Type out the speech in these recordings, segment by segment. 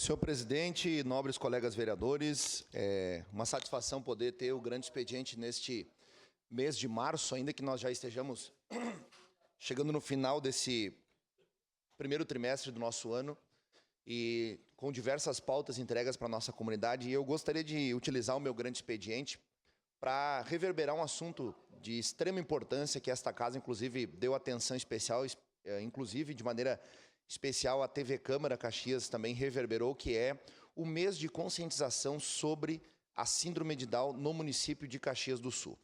Senhor presidente, nobres colegas vereadores, é uma satisfação poder ter o grande expediente neste mês de março, ainda que nós já estejamos chegando no final desse primeiro trimestre do nosso ano e com diversas pautas entregas para a nossa comunidade. E eu gostaria de utilizar o meu grande expediente para reverberar um assunto de extrema importância que esta casa, inclusive, deu atenção especial, inclusive de maneira especial a TV Câmara Caxias também reverberou, que é o mês de conscientização sobre a síndrome de Down no município de Caxias do Sul.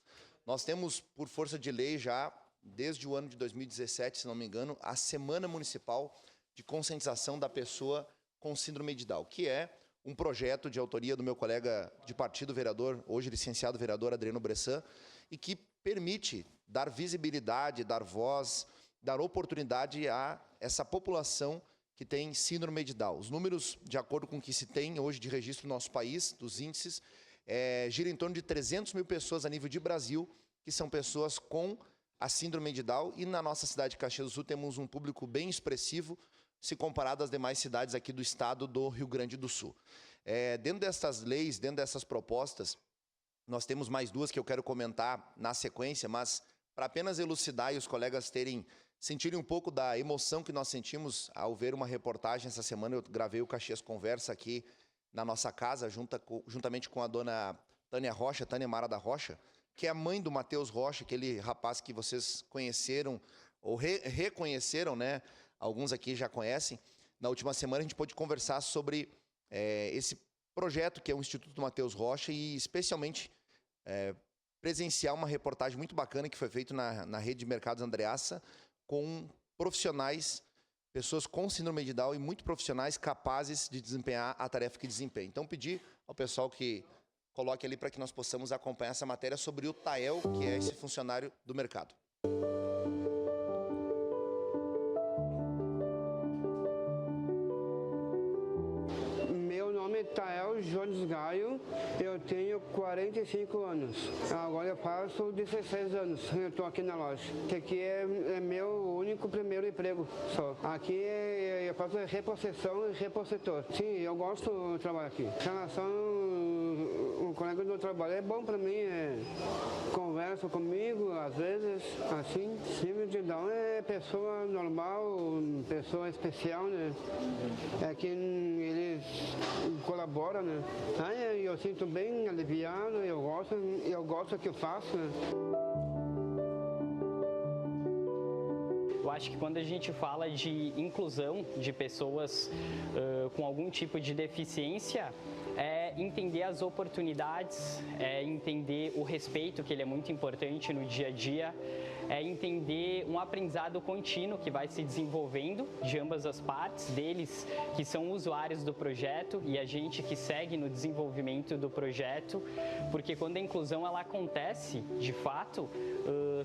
Nós temos, por força de lei, já desde o ano de 2017, se não me engano, a Semana Municipal de Conscientização da Pessoa com Síndrome de Down, que é um projeto de autoria do meu colega de partido, vereador, hoje licenciado vereador Adriano Bressan, e que permite dar visibilidade, dar voz, dar oportunidade a essa população que tem síndrome de Down. Os números, de acordo com o que se tem hoje de registro no nosso país, dos índices, gira em torno de 300 mil pessoas a nível de Brasil, que são pessoas com a síndrome de Down, e na nossa cidade de Caxias do Sul temos um público bem expressivo, se comparado às demais cidades aqui do estado do Rio Grande do Sul. Dentro dessas leis, dentro dessas propostas, nós temos mais duas que eu quero comentar na sequência, mas para apenas elucidar e os colegas sentirem um pouco da emoção que nós sentimos ao ver uma reportagem essa semana. Eu gravei o Caxias Conversa aqui na nossa casa, juntamente com a dona Tânia Rocha, Tânia Mara da Rocha, que é a mãe do Matheus Rocha, aquele rapaz que vocês conheceram ou reconheceram, né? Alguns aqui já conhecem. Na última semana a gente pôde conversar sobre esse projeto que é o Instituto Matheus Rocha e especialmente presenciar uma reportagem muito bacana que foi feita na Rede de Mercados Andreassa com profissionais, pessoas com síndrome de Down e muito profissionais capazes de desempenhar a tarefa que desempenham. Então, pedir ao pessoal que coloque ali para que nós possamos acompanhar essa matéria sobre o Tael, que é esse funcionário do mercado. Meu nome é Tael Jones Gaio, eu tenho 45 anos. Agora eu faço 16 anos, eu estou aqui na loja. Aqui é meu único primeiro emprego só. Aqui eu faço reposição e repositor. Sim, eu gosto de trabalhar aqui. Em relação ao colega do trabalho, é bom para mim, conversa comigo, às vezes, assim. Síndrome de Down é pessoa normal, pessoa especial, né? É que eles colaboram, né? Aí eu sinto bem aliviado, eu gosto do que eu faço, né? Eu acho que quando a gente fala de inclusão de pessoas com algum tipo de deficiência, é entender as oportunidades, é entender o respeito, que ele é muito importante no dia a dia, é entender um aprendizado contínuo que vai se desenvolvendo de ambas as partes, deles que são usuários do projeto e a gente que segue no desenvolvimento do projeto, porque quando a inclusão ela acontece, de fato,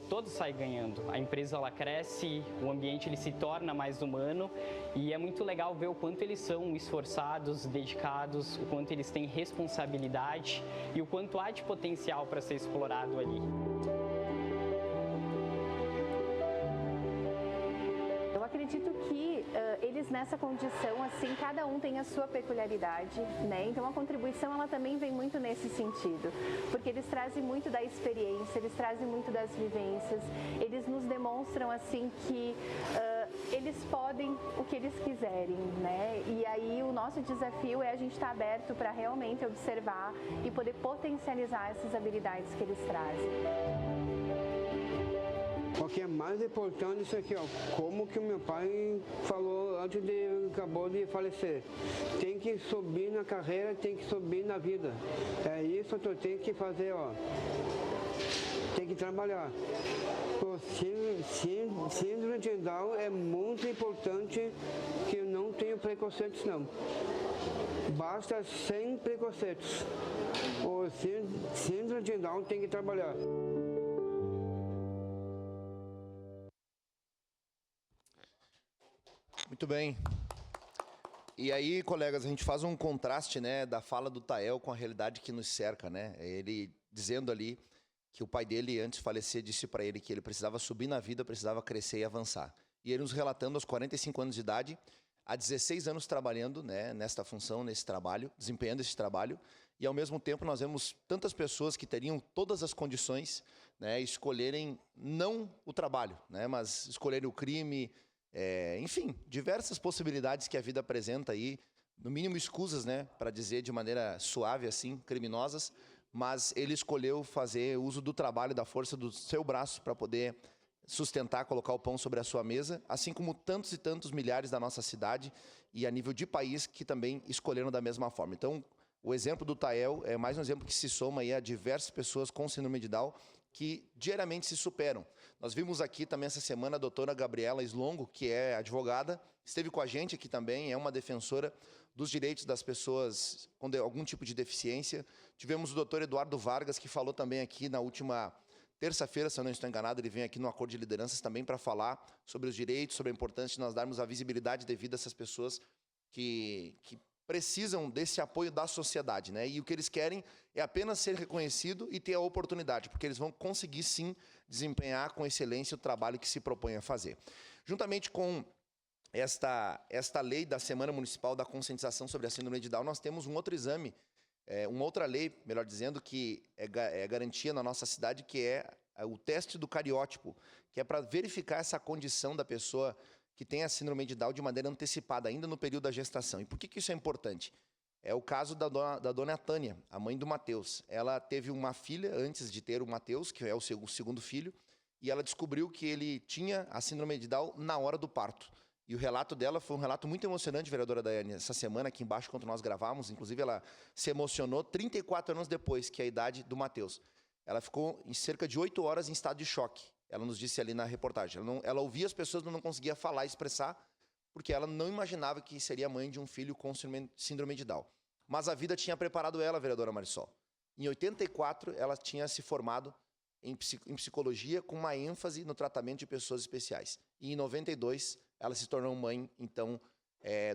todos saem ganhando. A empresa ela cresce, o ambiente ele se torna mais humano e é muito legal ver o quanto eles são esforçados, dedicados, o quanto eles têm responsabilidade e o quanto há de potencial para ser explorado ali. Eu acredito que eles nessa condição, assim, cada um tem a sua peculiaridade, né? Então a contribuição ela também vem muito nesse sentido, porque eles trazem muito da experiência, eles trazem muito das vivências, eles nos demonstram assim que eles podem o que eles quiserem, né? E aí o nosso desafio é a gente estar aberto para realmente observar e poder potencializar essas habilidades que eles trazem. O que é mais importante é isso aqui, ó, como que o meu pai falou antes acabou de falecer. Tem que subir na carreira, tem que subir na vida. É isso que tu tem que fazer, ó. Tem que trabalhar. O síndrome de Down é muito importante, que eu não tenho preconceitos não. Basta sem preconceitos. O síndrome de Down tem que trabalhar. Muito bem. E aí, colegas, a gente faz um contraste, né, da fala do Tael com a realidade que nos cerca, né? Ele dizendo ali que o pai dele, antes de falecer, disse para ele que ele precisava subir na vida, precisava crescer e avançar. E ele nos relatando aos 45 anos de idade há 16 anos trabalhando, né, nesta função, nesse trabalho, desempenhando esse trabalho, e ao mesmo tempo nós vemos tantas pessoas que teriam todas as condições, né, escolherem não o trabalho, né, mas escolherem o crime, enfim, diversas possibilidades que a vida apresenta aí, no mínimo escusas, né, para dizer de maneira suave assim, criminosas, mas ele escolheu fazer uso do trabalho, da força do seu braço para poder sustentar, colocar o pão sobre a sua mesa, assim como tantos e tantos milhares da nossa cidade e a nível de país que também escolheram da mesma forma. Então, o exemplo do Tael é mais um exemplo que se soma aí a diversas pessoas com síndrome de Down que diariamente se superam. Nós vimos aqui também essa semana a doutora Gabriela Slongo, que é advogada, esteve com a gente aqui também, é uma defensora dos direitos das pessoas com algum tipo de deficiência. Tivemos o doutor Eduardo Vargas, que falou também aqui na última terça-feira, se eu não estou enganado, ele vem aqui no Acordo de Lideranças também para falar sobre os direitos, sobre a importância de nós darmos a visibilidade devida a essas pessoas que precisam desse apoio da sociedade, né? E o que eles querem é apenas ser reconhecido e ter a oportunidade, porque eles vão conseguir, sim, desempenhar com excelência o trabalho que se propõe a fazer. Juntamente com esta lei da Semana Municipal da Conscientização sobre a Síndrome de Down, nós temos um outro exame, uma outra lei, melhor dizendo, que é garantia na nossa cidade, que é o teste do cariótipo, que é para verificar essa condição da pessoa que tem a síndrome de Down de maneira antecipada, ainda no período da gestação. E por que isso é importante? É o caso da dona Tânia, a mãe do Matheus. Ela teve uma filha antes de ter o Matheus, que é o segundo filho, e ela descobriu que ele tinha a síndrome de Down na hora do parto. E o relato dela foi um relato muito emocionante, vereadora Daiane, essa semana aqui embaixo, quando nós gravávamos. Inclusive, ela se emocionou 34 anos depois, que é a idade do Matheus. Ela ficou em cerca de 8 horas em estado de choque. Ela nos disse ali na reportagem. Ela ouvia as pessoas, mas não conseguia falar e expressar, porque ela não imaginava que seria mãe de um filho com síndrome de Down. Mas a vida tinha preparado ela, vereadora Marisol. Em 84, ela tinha se formado em psicologia, com uma ênfase no tratamento de pessoas especiais. E em 92, ela se tornou mãe, então,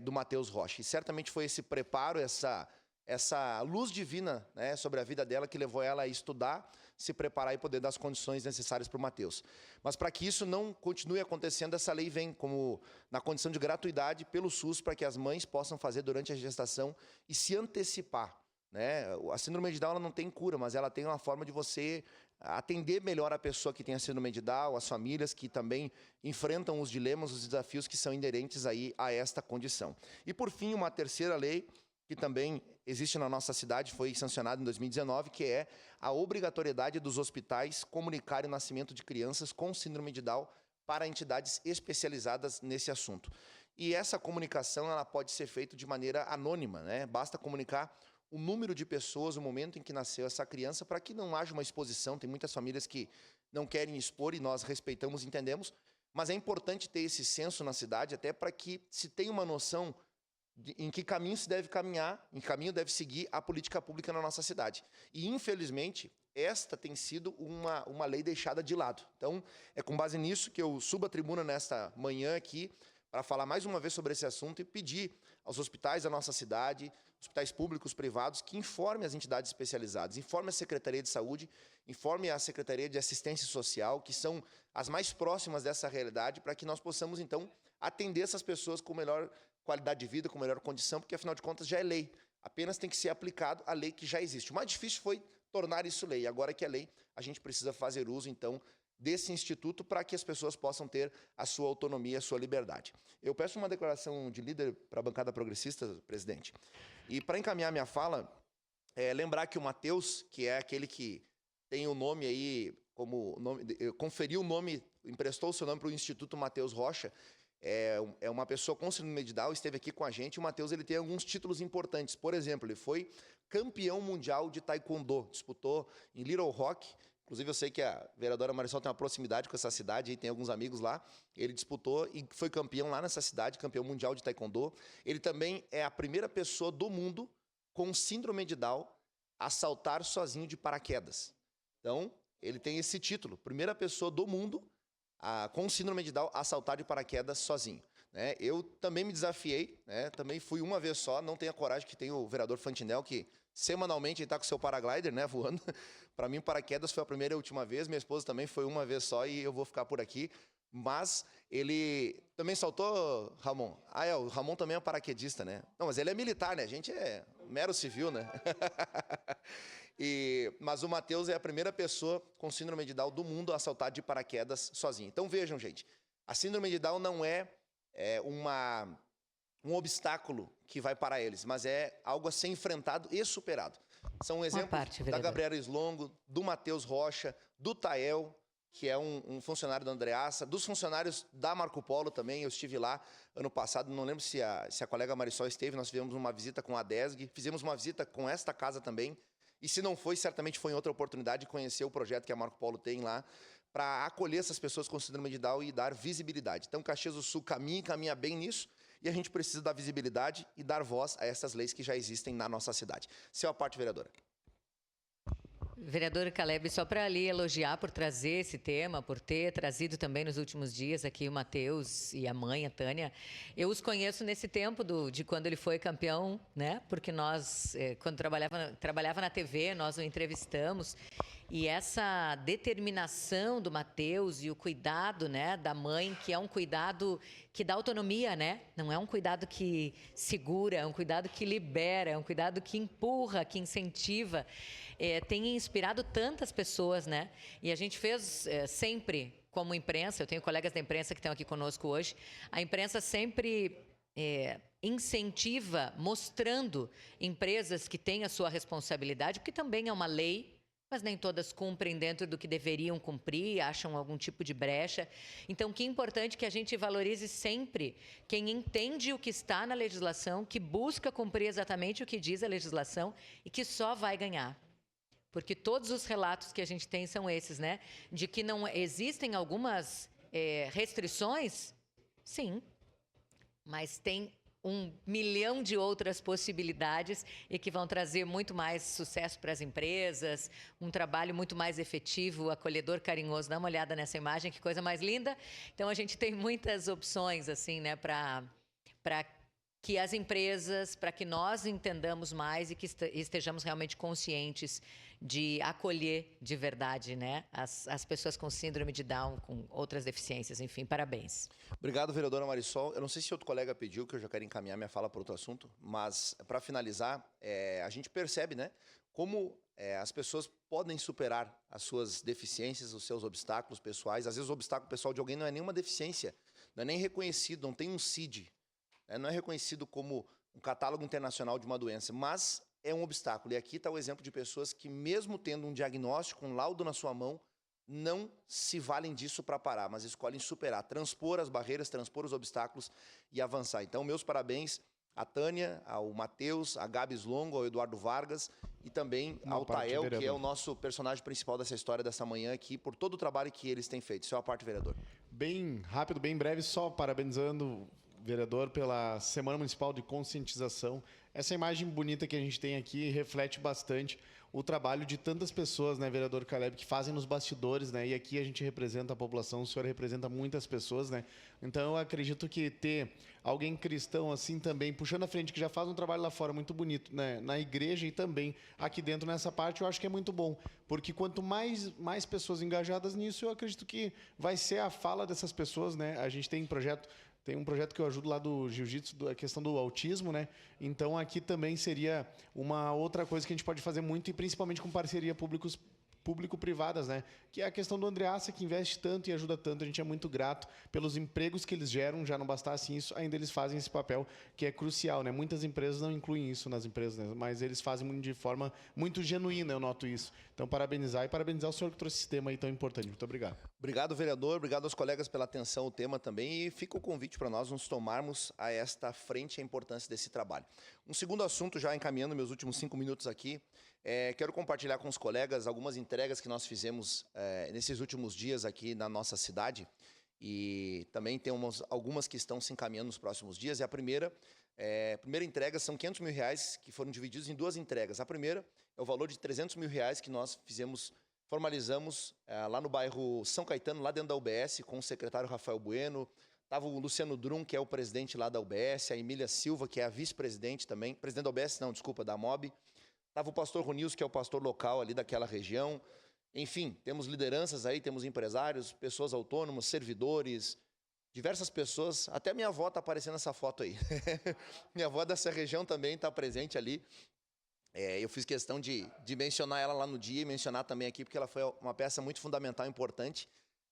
do Matheus Rocha. E certamente foi esse preparo, essa luz divina, né, sobre a vida dela que levou ela a estudar, se preparar e poder dar as condições necessárias para o Matheus. Mas para que isso não continue acontecendo, essa lei vem como na condição de gratuidade pelo SUS, para que as mães possam fazer durante a gestação e se antecipar, né? A síndrome de Down ela não tem cura, mas ela tem uma forma de você atender melhor a pessoa que tem a síndrome de Down, as famílias que também enfrentam os dilemas, os desafios que são inerentes aí a esta condição. E por fim, uma terceira lei que também existe na nossa cidade, foi sancionada em 2019, que é a obrigatoriedade dos hospitais comunicarem o nascimento de crianças com síndrome de Down para entidades especializadas nesse assunto. E essa comunicação ela pode ser feita de maneira anônima, né? Basta comunicar o número de pessoas, o momento em que nasceu essa criança, para que não haja uma exposição. Tem muitas famílias que não querem expor e nós respeitamos e entendemos, mas é importante ter esse senso na cidade, até para que se tenha uma noção em que caminho se deve caminhar, em que caminho deve seguir a política pública na nossa cidade. E, infelizmente, esta tem sido uma lei deixada de lado. Então, é com base nisso que eu subo a tribuna nesta manhã aqui para falar mais uma vez sobre esse assunto e pedir aos hospitais da nossa cidade, hospitais públicos, privados, que informem as entidades especializadas, informem a Secretaria de Saúde, informem a Secretaria de Assistência Social, que são as mais próximas dessa realidade, para que nós possamos, então, atender essas pessoas com melhor qualidade de vida, com melhor condição, porque, afinal de contas, já é lei. Apenas tem que ser aplicado a lei que já existe. O mais difícil foi tornar isso lei. Agora que é lei, a gente precisa fazer uso, então, desse instituto para que as pessoas possam ter a sua autonomia, a sua liberdade. Eu peço uma declaração de líder para a bancada progressista, presidente. E, para encaminhar minha fala, lembrar que o Matheus, que é aquele que tem o nome aí, como nome, conferiu o nome, emprestou o seu nome para o Instituto Matheus Rocha, é uma pessoa com síndrome de Down, esteve aqui com a gente. O Matheus ele tem alguns títulos importantes. Por exemplo, ele foi campeão mundial de taekwondo, disputou em Little Rock. Inclusive, eu sei que a vereadora Marisol tem uma proximidade com essa cidade, e tem alguns amigos lá. Ele disputou e foi campeão lá nessa cidade, campeão mundial de taekwondo. Ele também é a primeira pessoa do mundo com síndrome de Down a saltar sozinho de paraquedas. Então, ele tem esse título, primeira pessoa do mundo com síndrome de Down a saltar de paraquedas sozinho. Eu também me desafiei, também fui uma vez só, não tenho a coragem que tem o vereador Fantinel, que semanalmente ele está com o seu paraglider, né, voando. Para mim, paraquedas foi a primeira e última vez, minha esposa também foi uma vez só e eu vou ficar por aqui. Mas ele também saltou, Ramon? Ah, o Ramon também é um paraquedista, né? Não, mas ele é militar, né? A gente é mero civil, né? Mas o Matheus é a primeira pessoa com síndrome de Down do mundo a saltar de paraquedas sozinho. Então vejam, gente, a síndrome de Down não é um obstáculo que vai parar eles, mas é algo a ser enfrentado e superado. São exemplos da Gabriela Slongo, do Matheus Rocha, do Tael, que é um funcionário da Andreassa, dos funcionários da Marco Polo também. Eu estive lá ano passado, não lembro se a colega Marisol esteve, nós fizemos uma visita com a DESG, fizemos uma visita com esta casa também, e se não foi, certamente foi em outra oportunidade de conhecer o projeto que a Marco Polo tem lá, para acolher essas pessoas com síndrome de Down e dar visibilidade. Então, Caxias do Sul caminha bem nisso, e a gente precisa dar visibilidade e dar voz a essas leis que já existem na nossa cidade. Seu a parte, vereadora. Vereador Caleb, só para ali elogiar por trazer esse tema, por ter trazido também nos últimos dias aqui o Matheus e a mãe, a Tânia. Eu os conheço nesse tempo de quando ele foi campeão, né? Porque nós, quando trabalhava na TV, nós o entrevistamos. E essa determinação do Matheus e o cuidado, né, da mãe, que é um cuidado que dá autonomia, né? Não é um cuidado que segura, é um cuidado que libera, é um cuidado que empurra, que incentiva. Tem inspirado tantas pessoas, né? E a gente fez sempre, como imprensa, eu tenho colegas da imprensa que estão aqui conosco hoje, a imprensa sempre incentiva, mostrando empresas que têm a sua responsabilidade, porque também é uma lei, mas nem todas cumprem dentro do que deveriam cumprir, acham algum tipo de brecha. Então, que importante que a gente valorize sempre quem entende o que está na legislação, que busca cumprir exatamente o que diz a legislação e que só vai ganhar. Porque todos os relatos que a gente tem são esses, né? De que não existem algumas restrições, sim, mas tem 1 milhão de outras possibilidades e que vão trazer muito mais sucesso para as empresas, um trabalho muito mais efetivo, acolhedor, carinhoso. Dá uma olhada nessa imagem, que coisa mais linda. Então, a gente tem muitas opções, assim, né, para que as empresas, para que nós entendamos mais e que estejamos realmente conscientes de acolher de verdade, né, as pessoas com síndrome de Down, com outras deficiências, enfim, parabéns. Obrigado, vereadora Marisol. Eu não sei se outro colega pediu, que eu já quero encaminhar minha fala para outro assunto, mas para finalizar, a gente percebe, né, como as pessoas podem superar as suas deficiências, os seus obstáculos pessoais. Às vezes o obstáculo pessoal de alguém não é nenhuma deficiência, não é nem reconhecido, não tem um CID, não é reconhecido como um catálogo internacional de uma doença, mas é um obstáculo. E aqui está o exemplo de pessoas que, mesmo tendo um diagnóstico, um laudo na sua mão, não se valem disso para parar, mas escolhem superar, transpor as barreiras, transpor os obstáculos e avançar. Então, meus parabéns à Tânia, ao Matheus, a Gabi Slongo, ao Eduardo Vargas e também ao Tael, que é o nosso personagem principal dessa história dessa manhã aqui, por todo o trabalho que eles têm feito. Isso é a parte, vereador. Bem rápido, bem breve, só parabenizando vereador pela Semana Municipal de Conscientização. Essa imagem bonita que a gente tem aqui reflete bastante o trabalho de tantas pessoas, né, vereador Caleb, que fazem nos bastidores, né, e aqui a gente representa a população, o senhor representa muitas pessoas, né, então eu acredito que ter alguém cristão assim também, puxando a frente, que já faz um trabalho lá fora muito bonito, né, na igreja e também aqui dentro nessa parte, eu acho que é muito bom, porque quanto mais pessoas engajadas nisso, eu acredito que vai ser a fala dessas pessoas, né, a gente tem um projeto que eu ajudo lá do jiu-jitsu, a questão do autismo, né? Então, aqui também seria uma outra coisa que a gente pode fazer muito, e principalmente com parceria público-privadas, né? Que é a questão do Andreassa, que investe tanto e ajuda tanto. A gente é muito grato pelos empregos que eles geram. Já não bastasse isso, ainda eles fazem esse papel que é crucial, né? Muitas empresas não incluem isso nas empresas, né? Mas eles fazem de forma muito genuína, eu noto isso. Então, parabenizar o senhor que trouxe esse tema aí tão importante. Muito obrigado. Obrigado, vereador. Obrigado aos colegas pela atenção ao tema também. E fica o convite para nós nos tomarmos a esta frente a importância desse trabalho. Um segundo assunto, já encaminhando meus últimos 5 minutos aqui, quero compartilhar com os colegas algumas entregas que nós fizemos nesses últimos dias aqui na nossa cidade. E também temos algumas que estão se encaminhando nos próximos dias. E a primeira entrega são R$500 mil que foram divididos em 2 entregas. A primeira é o valor de R$300 mil que nós formalizamos lá no bairro São Caetano, lá dentro da UBS, com o secretário Rafael Bueno. Estava o Luciano Drum, que é o presidente lá da UBS, a Emília Silva, que é a vice-presidente também, presidente da UBS, não, desculpa, da MOB. Estava o pastor Ronils, que é o pastor local ali daquela região. Enfim, temos lideranças aí, temos empresários, pessoas autônomas, servidores, diversas pessoas. Até minha avó está aparecendo nessa foto aí. Minha avó dessa região também está presente ali. Eu fiz questão de mencionar ela lá no dia e mencionar também aqui, porque ela foi uma peça muito fundamental, importante,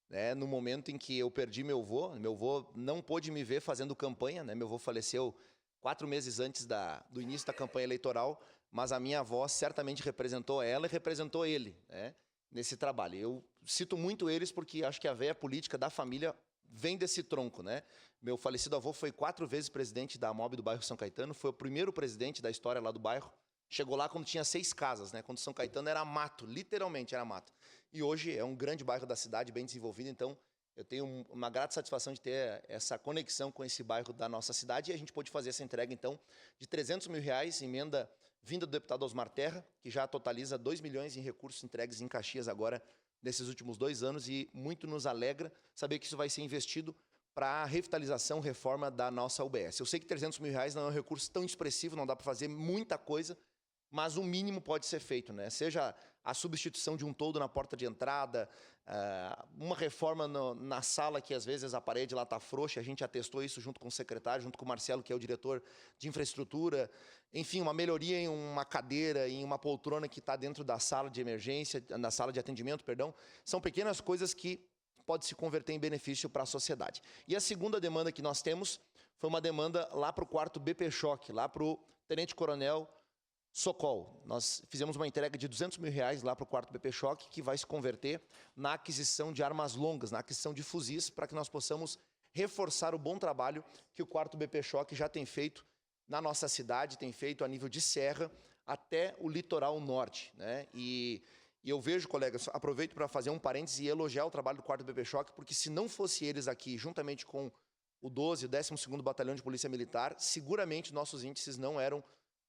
né, no momento em que eu perdi meu avô. Meu avô não pôde me ver fazendo campanha, né? Meu avô faleceu 4 meses antes do início da campanha eleitoral, mas a minha avó certamente representou ela e representou ele, né, nesse trabalho. Eu cito muito eles porque acho que a veia política da família vem desse tronco, né? Meu falecido avô foi 4 vezes presidente da AMOB do bairro São Caetano, foi o primeiro presidente da história lá do bairro. Chegou lá quando tinha 6 casas, né? Quando São Caetano era mato, literalmente era mato. E hoje é um grande bairro da cidade, bem desenvolvido, então eu tenho uma grata satisfação de ter essa conexão com esse bairro da nossa cidade e a gente pôde fazer essa entrega, então, de R$300 mil, emenda vinda do deputado Osmar Terra, que já totaliza 2 milhões em recursos entregues em Caxias agora, nesses últimos 2 anos, e muito nos alegra saber que isso vai ser investido para a revitalização, reforma da nossa UBS. Eu sei que R$300 mil não é um recurso tão expressivo, não dá para fazer muita coisa, mas o mínimo pode ser feito, né? Seja a substituição de um toldo na porta de entrada, uma reforma na sala que às vezes a parede lá está frouxa, a gente atestou isso junto com o secretário, junto com o Marcelo, que é o diretor de infraestrutura, enfim, uma melhoria em uma cadeira, em uma poltrona que está dentro da sala de emergência, na sala de atendimento, perdão, são pequenas coisas que podem se converter em benefício para a sociedade. E a segunda demanda que nós temos foi uma demanda lá para o 4º BP Choque, lá para o Tenente Coronel Socol. Nós fizemos uma entrega de R$200 mil lá para o 4º BP Choque, que vai se converter na aquisição de armas longas, na aquisição de fuzis, para que nós possamos reforçar o bom trabalho que o 4º BP Choque já tem feito na nossa cidade, tem feito a nível de serra até o litoral norte, né? E eu vejo, colegas, aproveito para fazer um parêntese e elogiar o trabalho do 4º BP Choque, porque se não fosse eles aqui, juntamente com o 12, o 12º Batalhão de Polícia Militar, seguramente nossos índices não eram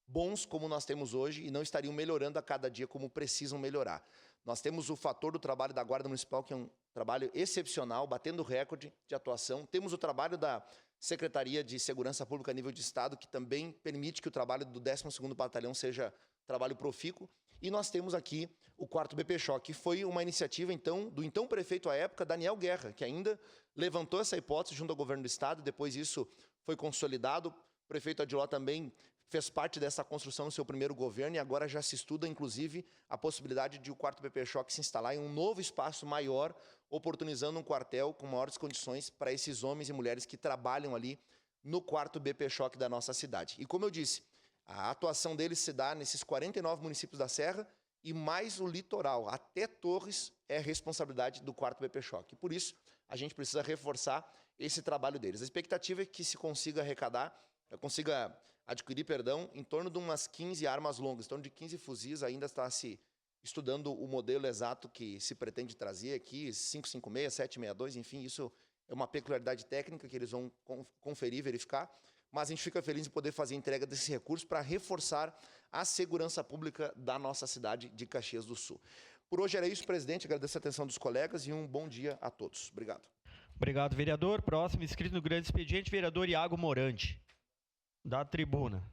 bons como nós temos hoje e não estariam melhorando a cada dia como precisam melhorar. Nós temos o fator do trabalho da Guarda Municipal, que é um trabalho excepcional, batendo recorde de atuação. Temos o trabalho da Secretaria de Segurança Pública a nível de Estado, que também permite que o trabalho do 12º Batalhão seja trabalho profícuo. E nós temos aqui o 4º BP Choque, que foi uma iniciativa, então, do então prefeito à época, Daniel Guerra, que ainda levantou essa hipótese junto ao governo do Estado, depois isso foi consolidado. O prefeito Adiló também fez parte dessa construção no seu primeiro governo e agora já se estuda, inclusive, a possibilidade de o 4º BP Choque se instalar em um novo espaço maior, oportunizando um quartel com maiores condições para esses homens e mulheres que trabalham ali no 4º BP Choque da nossa cidade. E como eu disse, a atuação deles se dá nesses 49 municípios da Serra e mais o litoral, até Torres, é responsabilidade do 4º BP Choque. Por isso, a gente precisa reforçar esse trabalho deles. A expectativa é que se consiga adquirir, em torno de umas 15 armas longas, em torno de 15 fuzis. Ainda está se estudando o modelo exato que se pretende trazer aqui, 5.56, 7.62, enfim, isso é uma peculiaridade técnica que eles vão conferir, verificar, mas a gente fica feliz em poder fazer a entrega desse recurso para reforçar a segurança pública da nossa cidade de Caxias do Sul. Por hoje era isso, presidente, agradeço a atenção dos colegas e um bom dia a todos. Obrigado. Obrigado, vereador. Próximo inscrito no grande expediente, vereador Iago Morante, da tribuna.